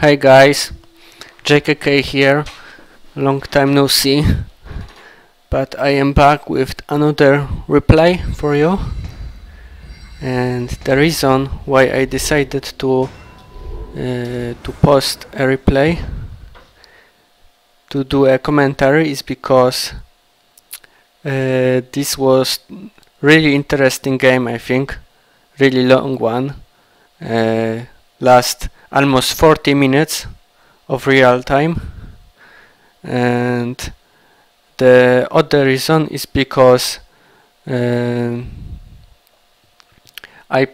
Hi guys, JKK here, long time no see, but I am back with another replay for you, and the reason why I decided to post a replay, to do a commentary, is because this was really interesting game. I think really long one, last almost 40 minutes of real time, and the other reason is because I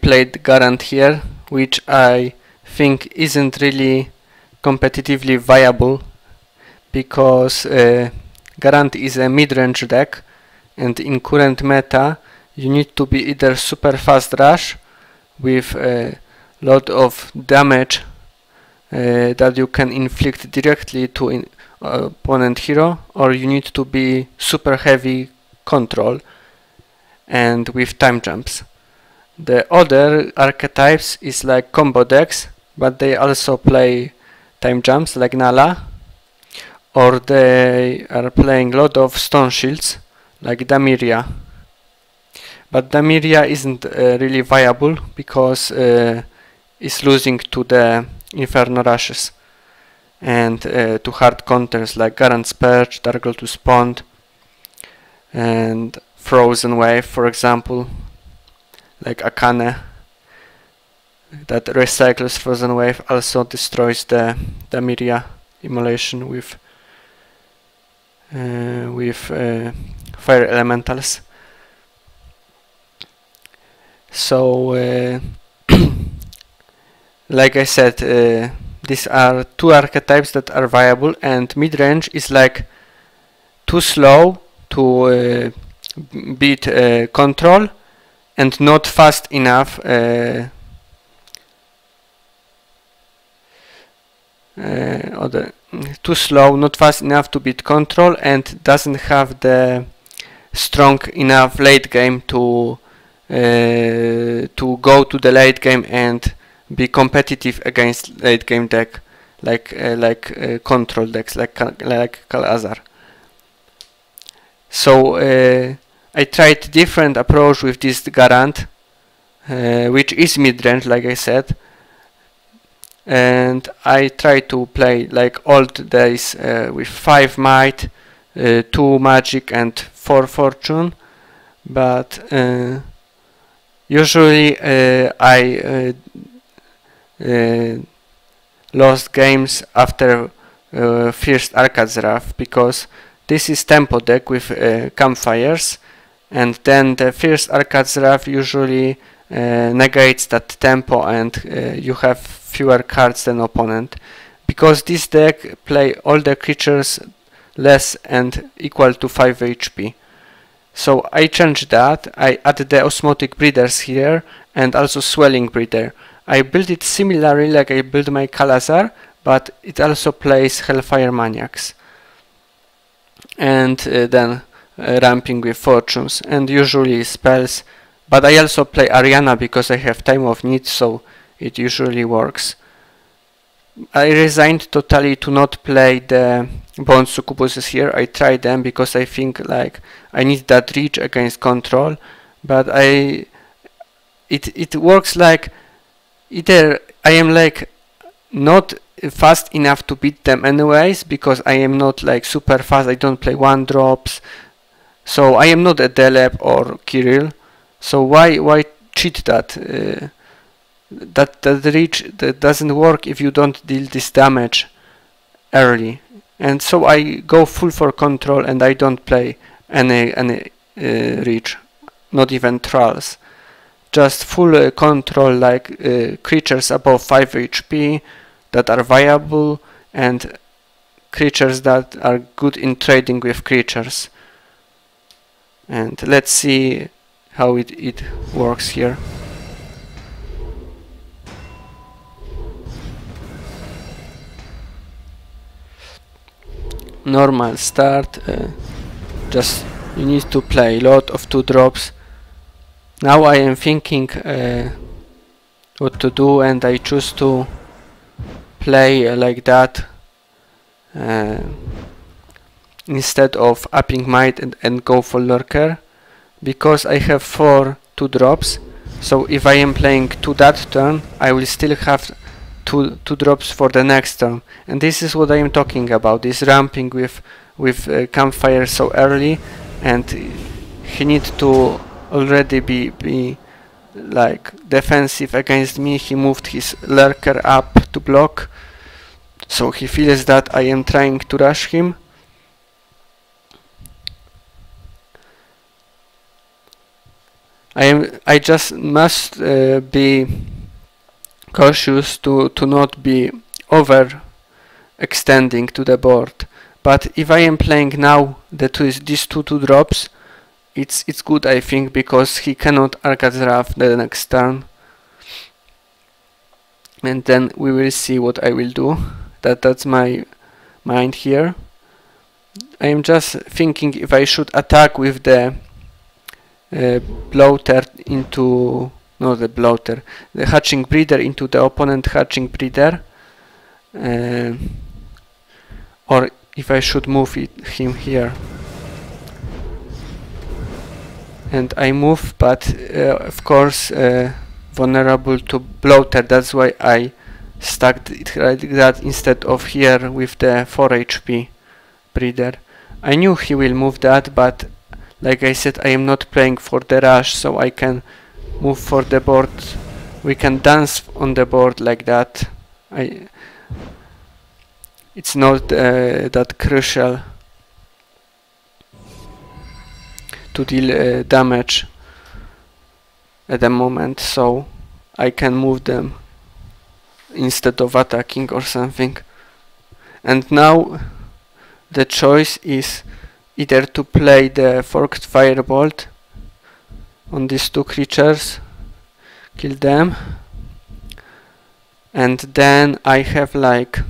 played Garant here, which I think isn't really competitively viable, because Garant is a mid-range deck, and in current meta you need to be either super fast rush with a lot of damage that you can inflict directly to opponent hero, or you need to be super heavy control and with time jumps. The other archetypes is like combo decks, but they also play time jumps like Nala, or they are playing a lot of stone shields like Damiria. But Damiria isn't really viable because it's losing to the Inferno Rushes and to hard counters like Garant's Perch, Dark Lotus Pond, and Frozen Wave, for example, like Akane, that recycles Frozen Wave, also destroys the Damiria immolation with fire elementals. So like I said, these are two archetypes that are viable, and mid-range is like too slow to beat control, and not fast enough too slow, not fast enough to beat control, and doesn't have the strong enough late game to go to the late game and be competitive against late game deck like control decks like Kal Azaar. So I tried different approach with this Garant, which is mid-range, like I said, and I try to play like old days with 5 might, 2 magic and 4 fortune, but usually I lost games after first Kal Azaar, because this is tempo deck with campfires, and then the first Kal Azaar usually negates that tempo, and you have fewer cards than opponent, because this deck play all the creatures less and equal to 5 HP. So I changed that. I added the Osmotic Breeders here and also Swelling Breeder. I built it similarly like I built my Kal Azaar, but it also plays Hellfire Maniacs, and then ramping with fortunes and usually spells, but I also play Ariana because I have time of need, so it usually works. I resigned totally to not play the Bone Succubuses here. I tried them because I think like I need that reach against control, but it works like either I am like not fast enough to beat them anyways, because I am not like super fast, I don't play 1-drops, so I am not a Deleb or Kirill, so why cheat that? That reach that doesn't work if you don't deal this damage early, and so I go full for control and I don't play any reach, not even trolls, just full control, like creatures above 5 HP that are viable, and creatures that are good in trading with creatures. And let's see how it works here. Normal start, just you need to play a lot of 2-drops. Now I am thinking what to do, and I choose to play like that instead of upping might and go for lurker, because I have 4 2-drops. So if I am playing to that turn, I will still have two drops for the next turn, and this is what I am talking about, this ramping with campfire so early, and he needs to already be like defensive against me. He moved his lurker up to block, so he feels that I am trying to rush him. I just must be cautious to not be over extending to the board. But if I am playing now these two drops, it's good, I think, because he cannot Kal Azaar the next turn. And then we will see what I will do. That's my mind here. I am just thinking if I should attack with the bloater into, no, the bloater, the hatching breeder into the opponent hatching breeder, or if I should move him here. And I move, but of course vulnerable to bloater, that's why I stacked it like that instead of here with the 4 HP breeder. I knew he will move that, but like I said, I am not playing for the rush, so I can move for the board. We can dance on the board like that. It's not that crucial to deal damage at the moment, so I can move them instead of attacking or something. And now the choice is either to play the forked firebolt on these 2 creatures, kill them, and then I have like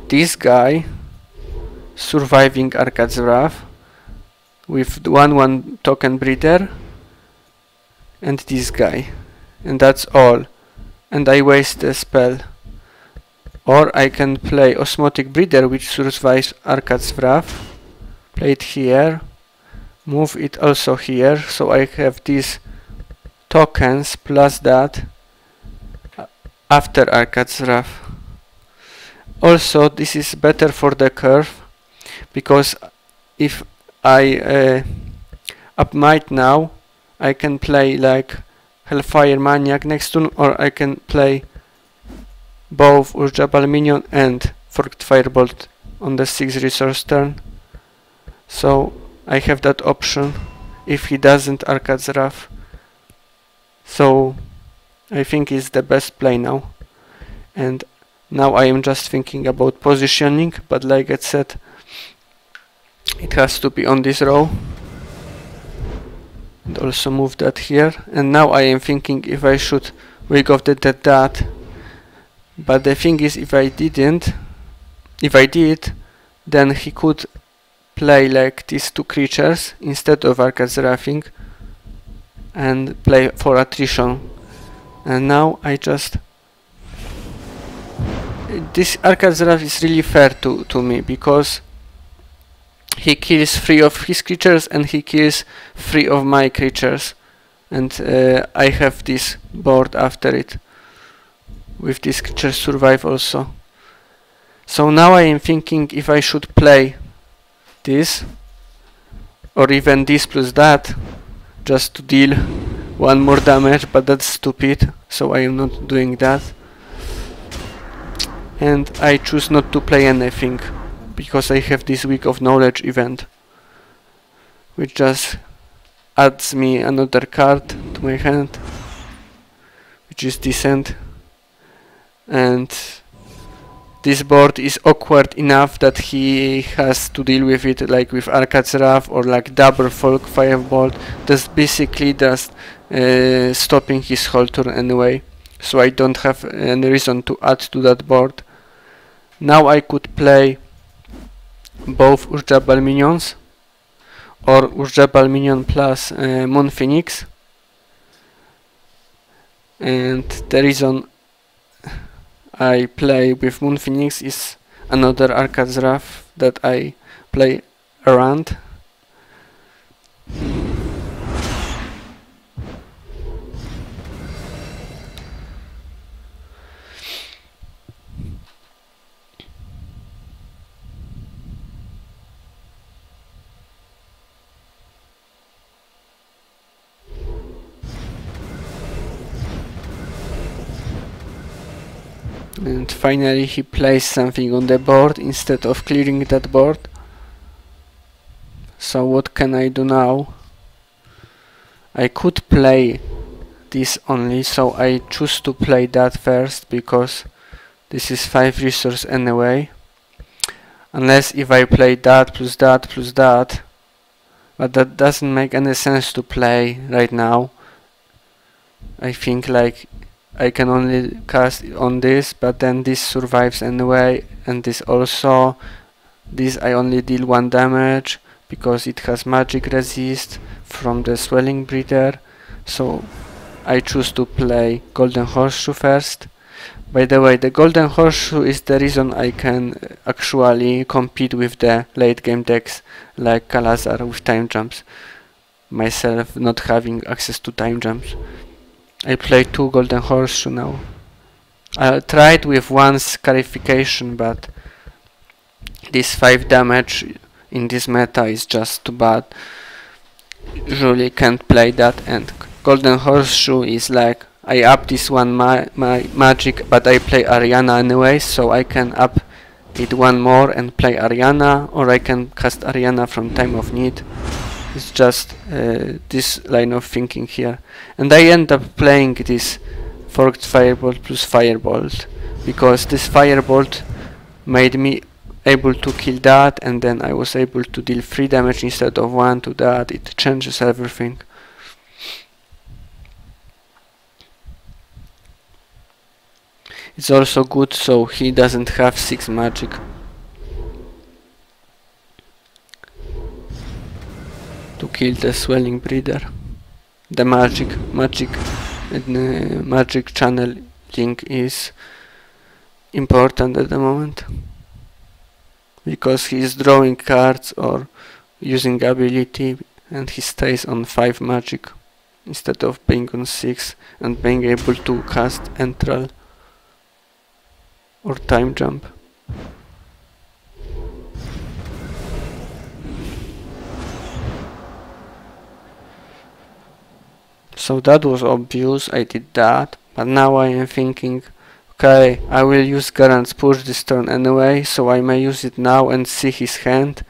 this guy surviving Kal Azaar with 1/1 token breeder, and this guy, and that's all, and I waste the spell. Or I can play Osmotic Breeder, which survives Kal Azaar, play it here, move it also here, so I have these tokens plus that after Kal Azaar. Also, this is better for the curve, because if I up might now, I can play like Hellfire Maniac next turn, or I can play both Urjabal Minion and Forked Firebolt on the 6 resource turn. So I have that option if he doesn't Kal Azaar. So I think it's the best play now. And now I am just thinking about positioning, but like I said, it has to be on this row. And also move that here. And now I am thinking if I should wake off that. But the thing is, if I did, then he could play like these 2 creatures instead of Kal Azaar and play for attrition. And now I just... This Kal Azaar is really fair to me, because he kills 3 of his creatures and he kills 3 of my creatures. And I have this board after it, with this creature survive also. So now I am thinking if I should play this, or even this plus that, just to deal 1 more damage, but that's stupid, so I am not doing that. And I choose not to play anything, because I have this Week of Knowledge event, which just adds me another card to my hand, which is decent. And this board is awkward enough that he has to deal with it like with Kal Azaar or like double Forked Firebolt. That's basically just stopping his whole turn anyway, so I don't have any reason to add to that board. Now I could play both Urjabal Minions or Urjabal Minion plus Moon Phoenix, and the reason I play with Moon Phoenix is another Arcazraf that I play around. And finally he plays something on the board instead of clearing that board. So what can I do now? I could play this only, so I choose to play that first because this is 5 resource anyway. Unless if I play that plus that plus that, but that doesn't make any sense to play right now. I think like I can only cast on this, but then this survives anyway, and this also. This I only deal 1 damage because it has magic resist from the Swelling Breeder, so I choose to play Golden Horseshoe first. By the way, the Golden Horseshoe is the reason I can actually compete with the late game decks like Kal Azaar with time jumps, myself not having access to time jumps. I play 2 Golden Horseshoe now. I tried with 1 scarification, but this 5 damage in this meta is just too bad. Usually can't play that, and Golden Horseshoe is like I up this one my magic, but I play Ariana anyway, so I can up it 1 more and play Ariana, or I can cast Ariana from time of need. It's just this line of thinking here, and I end up playing this Forked Firebolt plus Firebolt because this Firebolt made me able to kill that, and then I was able to deal 3 damage instead of 1 to that. It changes everything. It's also good so he doesn't have 6 magic. To kill the Swelling Breeder. The magic channeling is important at the moment because he is drawing cards or using ability, and he stays on 5 magic instead of being on 6 and being able to cast Entral or Time Jump. So that was obvious, I did that, but now I am thinking, okay, I will use Garant's push this turn anyway, so I may use it now and see his hand,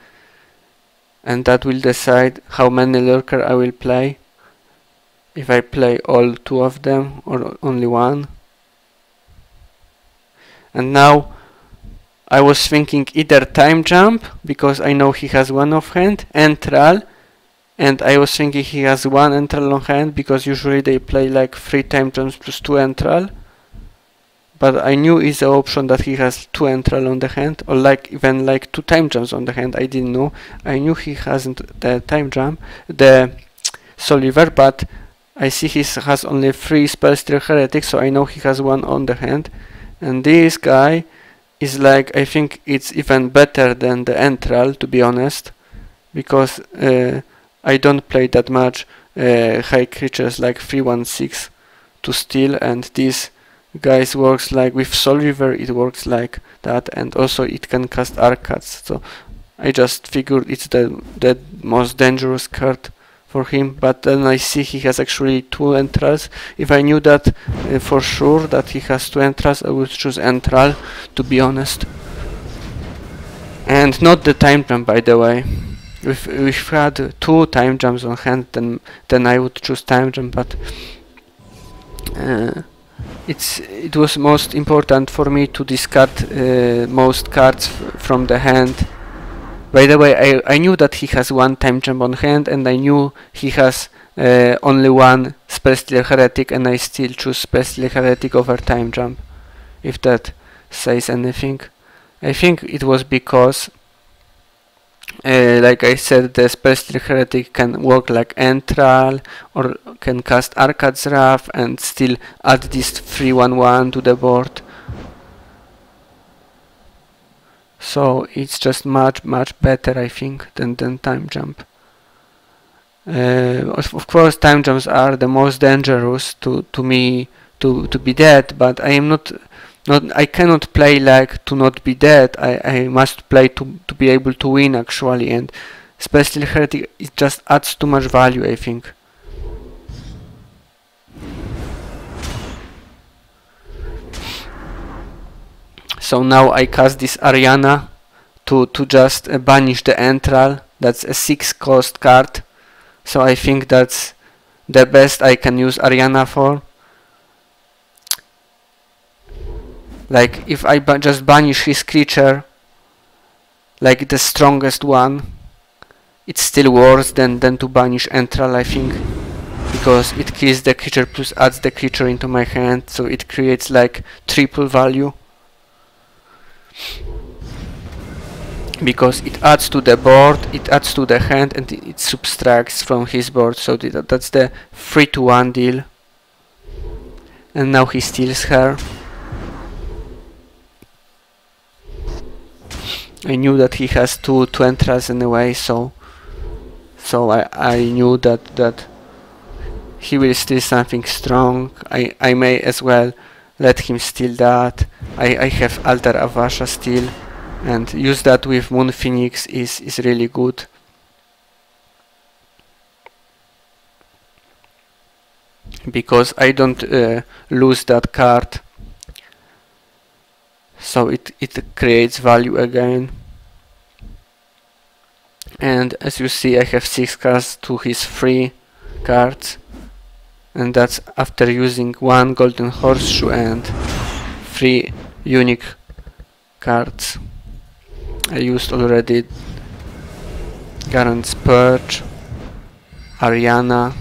and that will decide how many lurker I will play, if I play all 2 of them or only 1. And now I was thinking either Time Jump, because I know he has 1 off hand, Entral, and I was thinking he has 1 Entral on hand, because usually they play like 3 time jumps plus 2 Entral. But I knew is the option that he has 2 Entral on the hand, or like even like 2 time jumps on the hand. I didn't know. I knew he hasn't the time jump, the Soliver, but I see he has only 3 Spellsteal Heretic, so I know he has 1 on the hand. And this guy is like, I think it's even better than the Entral, to be honest, because I don't play that much high creatures like 3/1/6 to steal, and this guys works like with Soul River, it works like that, and also it can cast Arcades, so I just figured it's the most dangerous card for him. But then I see he has actually 2 Entrals. If I knew that for sure that he has 2 Entrals, I would choose Entral, to be honest, and not the time jump, by the way. If we had 2 time jumps on hand, then I would choose time jump, but it was most important for me to discard most cards from the hand. By the way, I knew that he has 1 time jump on hand, and I knew he has only 1 Spellsteal Heretic, and I still choose Spellsteal Heretic over time jump, if that says anything. I think it was because like I said, the Spellsteal Heretic can work like Entral, or can cast Arcades Wrath and still add this 3/1/1 to the board. So it's just much better, I think, than time jump. Of course, time jumps are the most dangerous to me to be dead, but I am not I cannot play like to not be dead. I must play to be able to win actually, and especially heretic, it just adds too much value, I think. So now I cast this Ariana to just banish the Entral. That's a 6 cost card. So I think that's the best I can use Ariana for. Like if I just banish his creature, like the strongest one, it's still worse than to banish Entral, I think, because it kills the creature plus adds the creature into my hand, so it creates like triple value. Because it adds to the board, it adds to the hand, and it subtracts from his board, so that's the 3-to-1 deal. And now he steals her. I knew that he has two Entrals anyway, so I knew that he will steal something strong. I may as well let him steal that. I have Altar Avasha still, and use that with Moon Phoenix is really good. Because I don't lose that card, so it creates value again. And as you see, I have 6 cards to his 3 cards, and that's after using 1 Golden Horseshoe and 3 unique cards. I used already Garant's Purge, Ariana,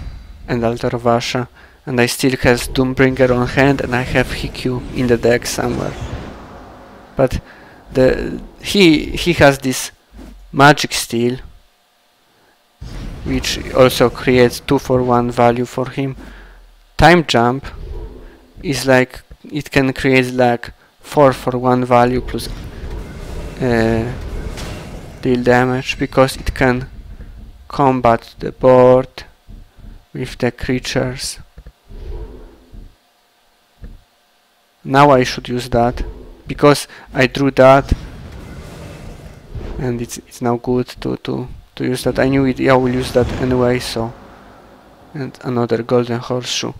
and Altar Vasha, and I still have Doombringer on hand, and I have Hikyu in the deck somewhere. But he has this Magic Steal, which also creates 2-for-1 value for him. Time Jump is like, it can create like 4-for-1 value plus deal damage, because it can combat the board with the creatures. Now I should use that, because I drew that, and it's now good to use that. I knew it, I will use that anyway, so. And another Golden Horseshoe.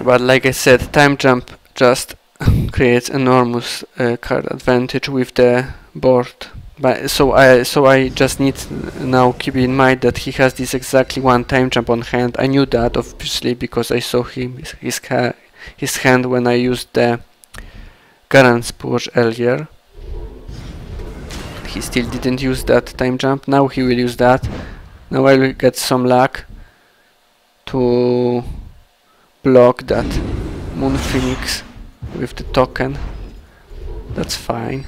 But like I said, Time Jump just creates enormous card advantage with the board. But so I just need now keep in mind that he has this exactly 1 Time Jump on hand. I knew that obviously because I saw his hand when I used the Garant's Purge earlier. He still didn't use that Time Jump. Now he will use that. Now I will get some luck to block that Moon Phoenix with the token. That's fine.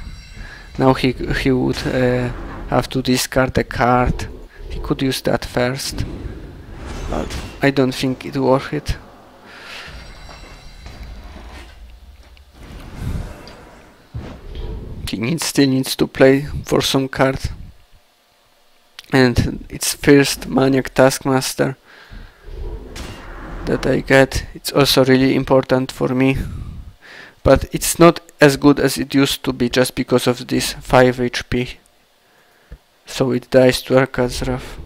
Now he would have to discard a card. He could use that first, but I don't think it's worth it. He still needs to play for some card, and it's first Maniac Taskmaster that I get. It's also really important for me, but it's not as good as it used to be just because of this 5 HP. So it dies to Arcazraf.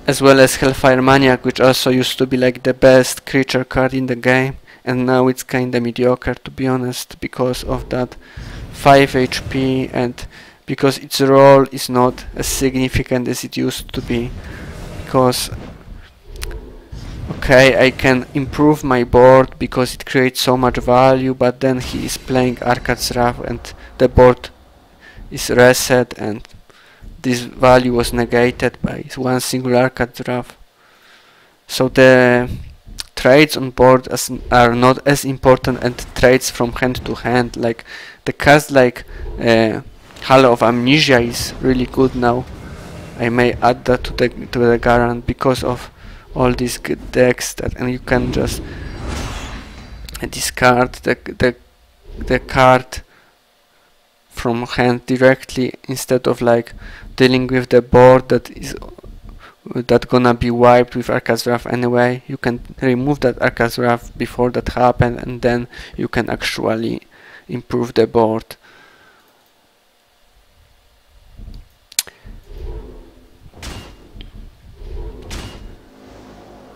As well as Hellfire Maniac, which also used to be like the best creature card in the game, and now it's kinda mediocre, to be honest, because of that 5 HP and because its role is not as significant as it used to be. Because okay, I can improve my board because it creates so much value, but then he is playing Arcazraf and the board is reset, and this value was negated by 1 single Arcazraf. So the trades on board are not as important, and trades from hand to hand, like the cast like Halo of Amnesia is really good now. I may add that to the Garant because of all these good decks and you can just discard the the card from hand directly, instead of like dealing with the board that gonna be wiped with Alcazar anyway. You can remove that Alcazar before that happens, and then you can actually improve the board.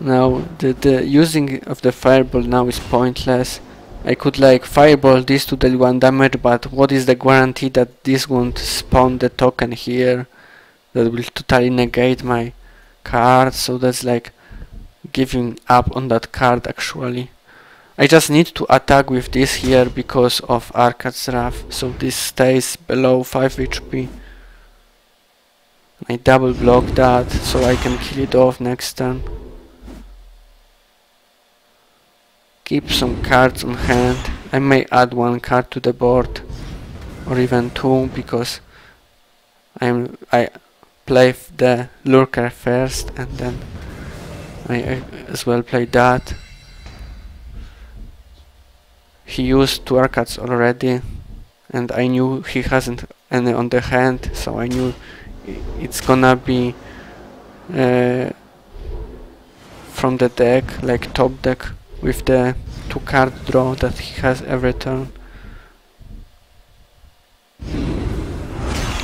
Now the using of the fireball now is pointless. I could like fireball this to deal 1 damage, but what is the guarantee that this won't spawn the token here? That will totally negate my card, so that's like giving up on that card actually. I just need to attack with this here because of Arcad's Wrath, so this stays below 5 HP. I double block that so I can kill it off next turn. Keep some cards on hand. I may add 1 card to the board, or even 2, because I play the lurker first, and then I as well play that. He used 2 Arcads already, and I knew he hasn't any on the hand, so I knew it's gonna be from the deck, like top deck, with the 2 card draw that he has every turn.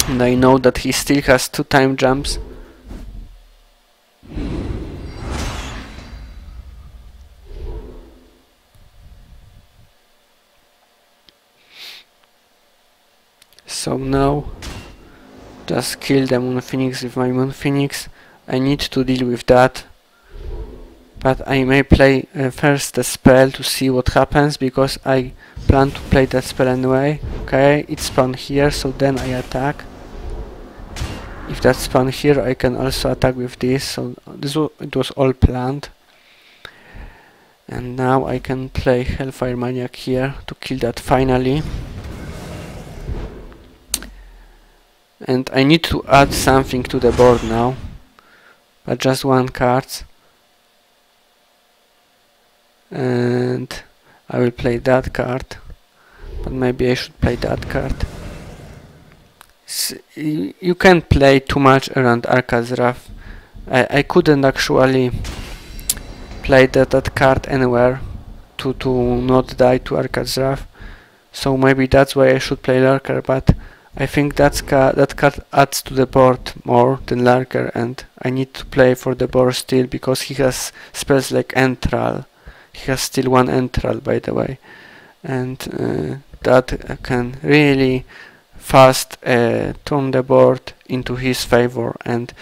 And I know that he still has 2 time jumps. So now just kill the Moon Phoenix with my Moon Phoenix. I need to deal with that, but I may play first the spell to see what happens, because I plan to play that spell anyway. Okay, it's spawned here, so then I attack. If that's spawned here, I can also attack with this, so it was all planned. And now I can play Hellfire Maniac here to kill that finally. And I need to add something to the board now, but just 1 card. And I will play that card, but maybe I should play that card. You can't play too much around Arcad's Wrath. I couldn't actually play that card anywhere to not die to Arcad's Wrath, so maybe that's why I should play Lurker, but I think that card adds to the board more than Lurker, and I need to play for the board still, because he has spells like Entral. He has still 1 Entral, by the way, and that can really fast turn the board into his favor. And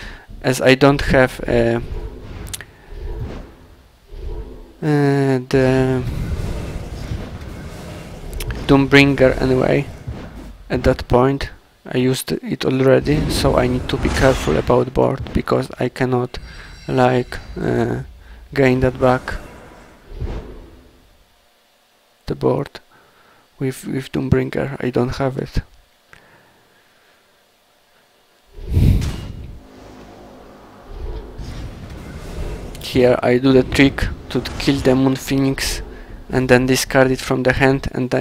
as I don't have the Doombringer anyway, at that point I used it already, so I need to be careful about board, because I cannot like gain that back, the board with Doombringer. I don't have it. Here I do the trick to kill the Moon Phoenix and then discard it from the hand, and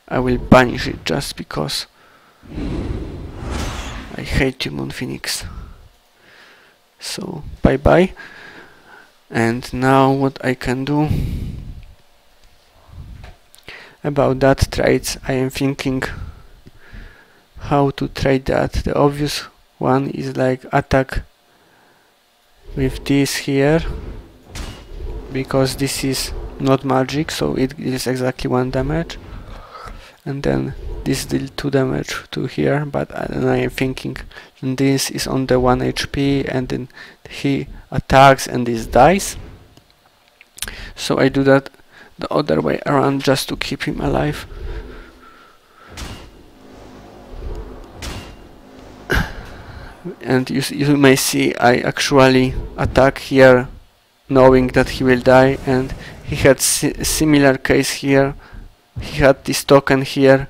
I will banish it just because I hate you, Moon Phoenix. So bye bye. And now what I can do about that trades, I am thinking how to trade that. The obvious one is like attack with this here, because this is not magic, so it is exactly 1 damage, and then this deal 2 damage to here, but then I am thinking this is on the 1 HP, and then he attacks and this dies, so I do that the other way around just to keep him alive. And you may see I actually attack here knowing that he will die, and he had similar case here. He had this token here,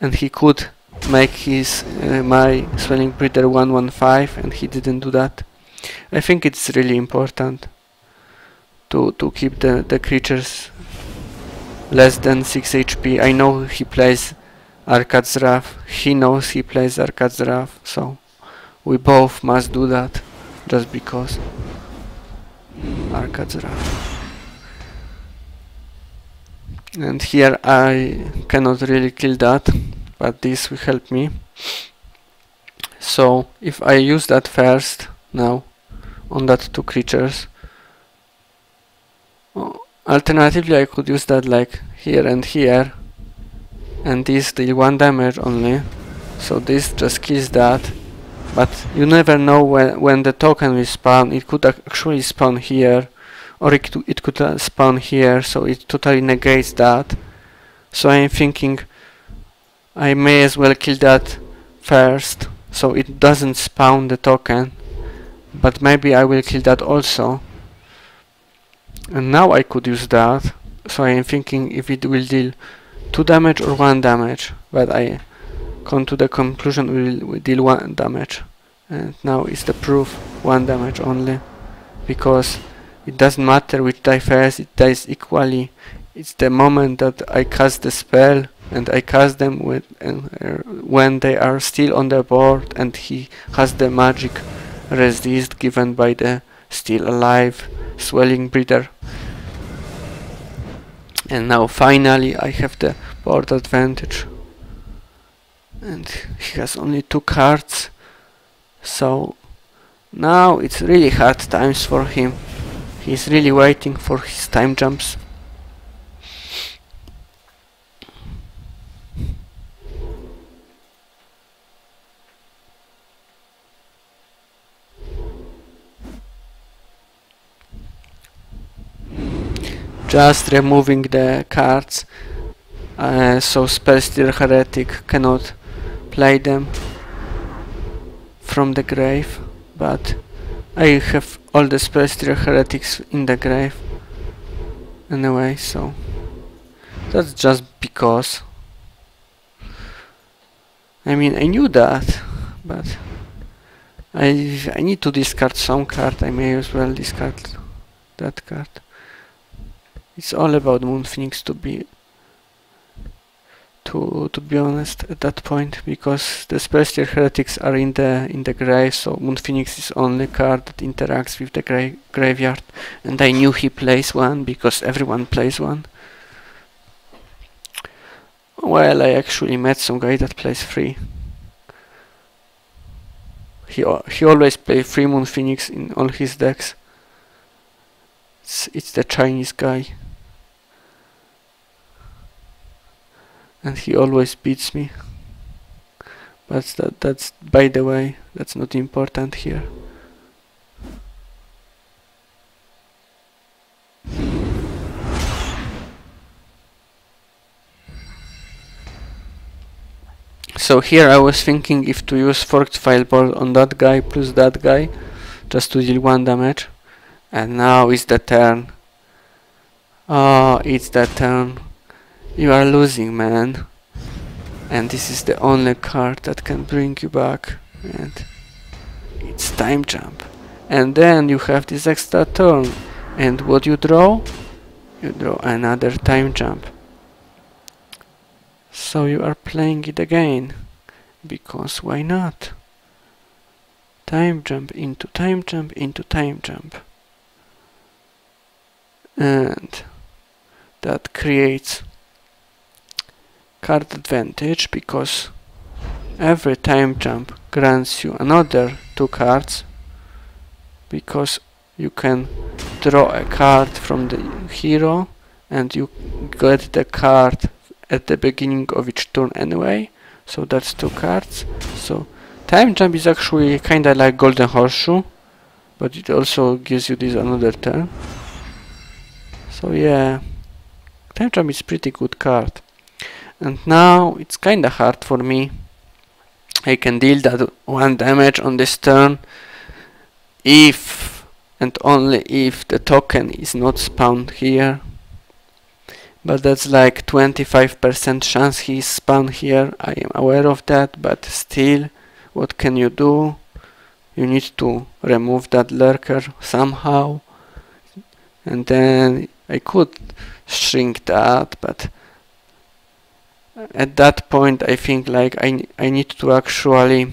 and he could make his my Swelling Breeder 115, and he didn't do that. I think it's really important to keep the creatures less than 6 HP maybe I know he plays Arcad's Wrath, he knows he plays Arcad's Wrath, so we both must do that, just because Arcad's Wrath. And here I cannot really kill that, but this will help me. So if I use that first now on that two creatures, alternatively I could use that like here and here, and this deal 1 damage only, so this just kills that. But you never know when the token will spawn. It could actually spawn here, or it could spawn here, so it totally negates that. So I'm thinking I may as well kill that first, so it doesn't spawn the token, but maybe I will kill that also. And now I could use that, so I am thinking if it will deal 2 damage or 1 damage, but I come to the conclusion it will deal 1 damage. And now is the proof 1 damage only, because it doesn't matter which die first, it dies equally. It's the moment that I cast the spell, and I cast them with when they are still on the board, and he has the magic resist given by the still alive Swelling Breeder. And now finally I have the board advantage, and he has only 2 cards, so now it's really hard times for him. He's really waiting for his time jumps. Just removing the cards, so Spellstealer Heretic cannot play them from the grave, but I have all the Spellstealer Heretics in the grave anyway, so that's just because. I mean, I knew that, but I need to discard some card. I may as well discard that card. It's all about Moon Phoenix to be honest at that point, because the Spellstealer Heretics are in the grave, so Moon Phoenix is only card that interacts with the graveyard, and I knew he plays one because everyone plays one. Well, I actually met some guy that plays 3. He always plays 3 Moon Phoenix in all his decks. It's the Chinese guy, and he always beats me. But that's by the way, that's not important here. So here I was thinking if to use Forked Firebolt on that guy plus that guy, just to deal 1 damage. And now it's the turn. Oh, it's the turn. You are losing, man. And this is the only card that can bring you back. And it's Time Jump. And then you have this extra turn. And what you draw? You draw another Time Jump. So you are playing it again. Because why not? Time Jump into Time Jump into Time Jump. And that creates card advantage, because every time jump grants you another 2 cards, because you can draw a card from the hero and you get the card at the beginning of each turn anyway, so that's 2 cards. So time jump is actually kinda like Golden Horseshoe, but it also gives you this another turn. So yeah, Time Jump is pretty good card. And now it's kinda hard for me. I can deal that 1 damage on this turn if and only if the token is not spawned here. But that's like 25% chance he is spawned here. I am aware of that, but still, what can you do? You need to remove that lurker somehow. And then I could shrink that, but at that point I think like I need to actually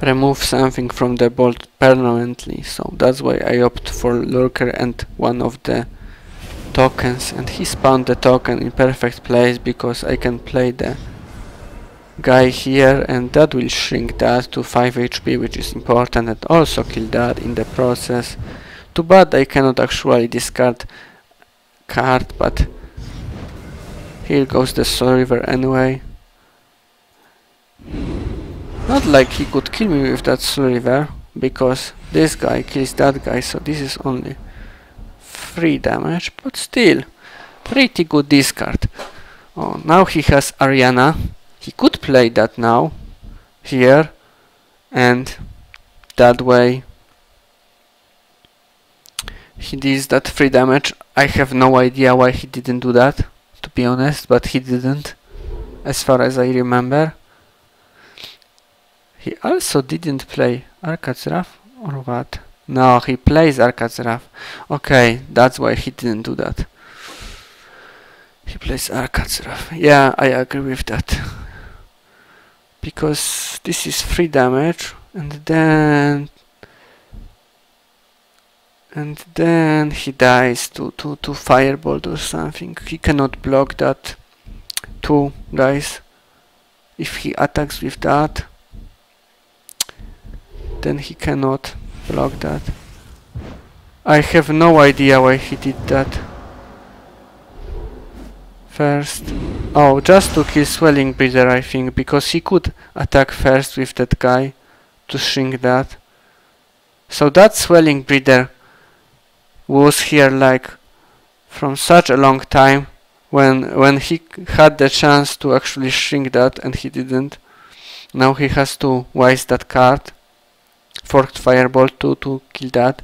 remove something from the board permanently, so that's why I opt for lurker and one of the tokens, and he spawned the token in perfect place because I can play the guy here and that will shrink that to 5 HP, which is important, and also kill that in the process. Too bad I cannot actually discard card, but here goes the Soul River anyway. Not like he could kill me with that Soul River, because this guy kills that guy, so this is only 3 damage, but still pretty good discard. Oh, now he has Ariana. He could play that now here, and that way he does that 3 damage. I have no idea why he didn't do that, to be honest, but he didn't, as far as I remember. He also didn't play Arcad's Wrath, or what? No, he plays Arcad's Wrath. Okay, that's why he didn't do that. He plays Arcad's Wrath. Yeah, I agree with that. Because this is 3 damage, and then he dies to Firebolt or something. He cannot block that 2 guys. If he attacks with that, then he cannot block that. I have no idea why he did that. First, oh, just to kill Swelling Breeder, I think, because he could attack first with that guy to shrink that. So that Swelling Breeder was here like from such a long time, when he had the chance to actually shrink that and he didn't. Now he has to waste that card, Forked Firebolt, to kill that.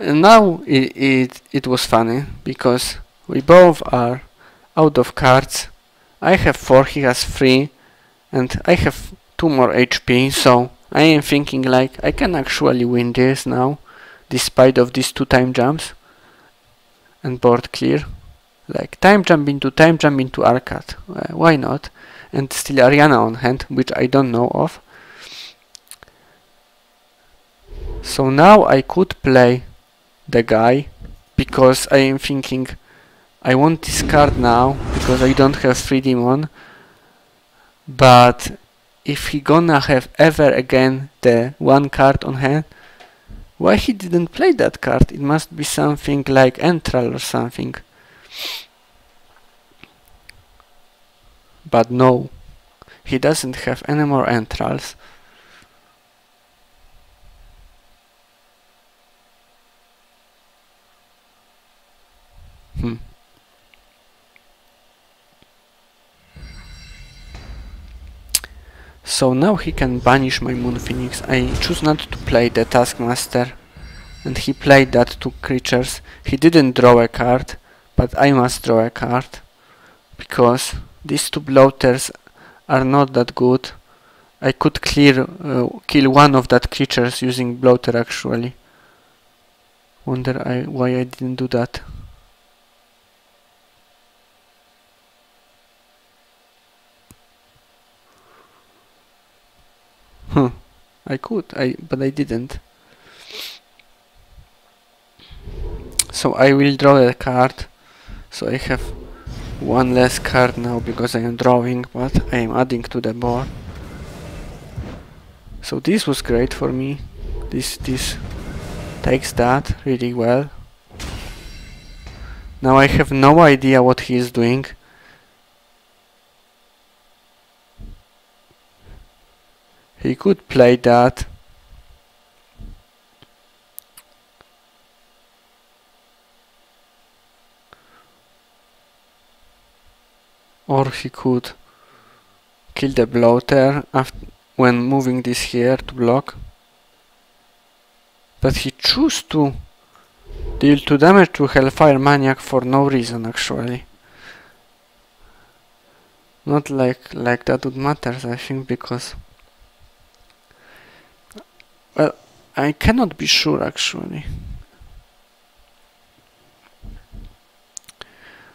And now it was funny, because we both are out of cards. I have 4, he has 3, and I have 2 more HP, so I am thinking like I can actually win this now, despite of these 2 time jumps and board clear. Like time jump into Arcade, why not? And still Ariana on hand, which I don't know of. So now I could play the guy, because I am thinking I won't discard now because I don't have 3 demon, but if he gonna have ever again the 1 card on hand, why he didn't play that card? It must be something like Entral or something. But no, he doesn't have any more Entrals. So now he can banish my Moon Phoenix. I choose not to play the Taskmaster, and he played that 2 creatures. He didn't draw a card, but I must draw a card, because these 2 bloaters are not that good. I could kill one of that creatures using bloater actually. Wonder why I didn't do that. I could, but I didn't. So I will draw a card. So I have 1 less card now because I am drawing, but I am adding to the board. So this was great for me. This takes that really well. Now I have no idea what he is doing. He could play that. Or he could kill the bloater when moving this here to block. But he chose to deal 2 damage to Hellfire Maniac for no reason actually. Not like that would matter, I think, because... Well, I cannot be sure actually.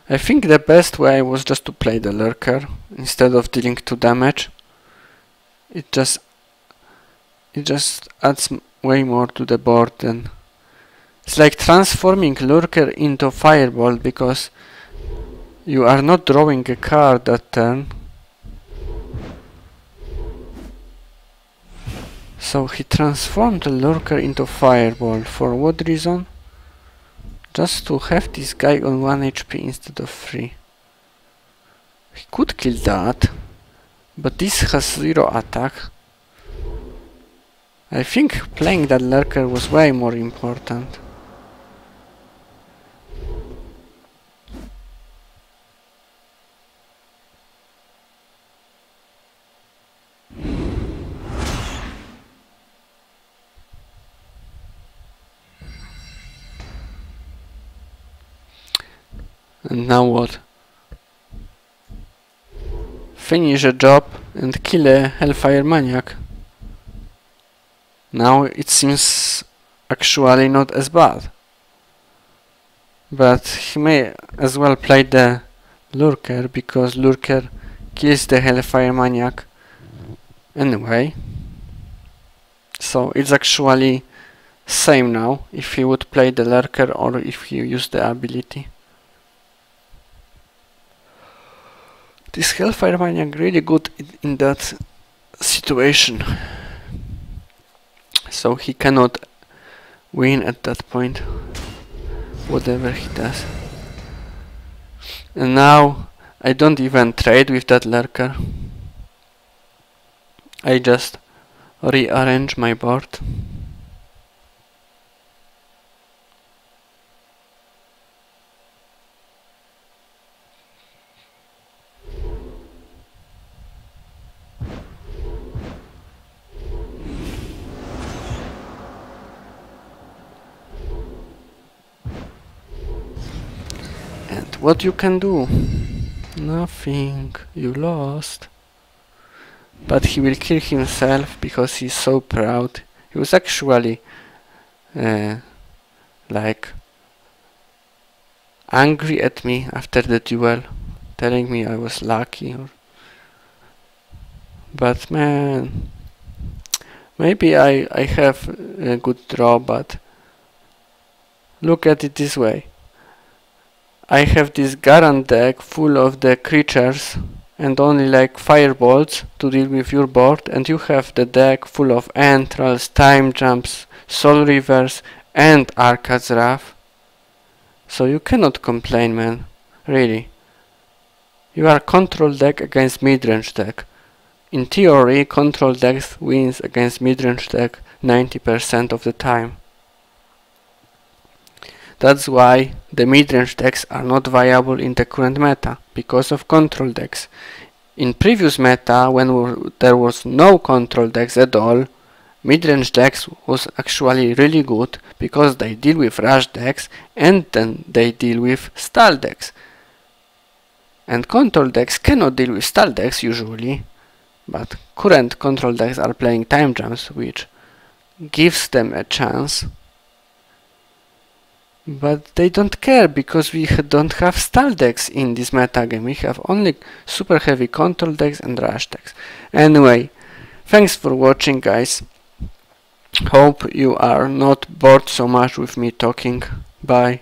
I think the best way was just to play the lurker instead of dealing 2 damage. It just adds way more to the board than... It's like transforming lurker into fireball, because you are not drawing a card that turn. So he transformed the lurker into fireball. For what reason? Just to have this guy on 1 HP instead of 3. He could kill that, but this has 0 attack. I think playing that lurker was way more important. And now what? Finish a job and kill a Hellfire Maniac. Now it seems actually not as bad. But he may as well play the Lurker, because Lurker kills the Hellfire Maniac anyway. So it's actually same now if he would play the Lurker or if he used the ability. This Hellfire Maniac really good in that situation. So he cannot win at that point, whatever he does. And now I don't even trade with that lurker. I just rearrange my board. What you can do? Nothing. You lost. But he will kill himself because he's so proud. He was actually like angry at me after the duel, telling me I was lucky. But man, maybe I have a good draw, but look at it this way. I have this Garant deck full of the creatures and only like firebolts to deal with your board, and you have the deck full of entrails, time jumps, soul rivers and Arca's Wrath. So you cannot complain, man, really. You are control deck against midrange deck. In theory, control deck wins against midrange deck 90% of the time. That's why the midrange decks are not viable in the current meta, because of control decks. In previous meta, when there was no control decks at all, midrange decks was actually really good, because they deal with rush decks and then they deal with stall decks. And control decks cannot deal with stall decks usually, but current control decks are playing time jumps, which gives them a chance. But they don't care, because we don't have stall decks in this metagame. We have only super heavy control decks and rush decks. Anyway, thanks for watching, guys. Hope you are not bored so much with me talking. Bye.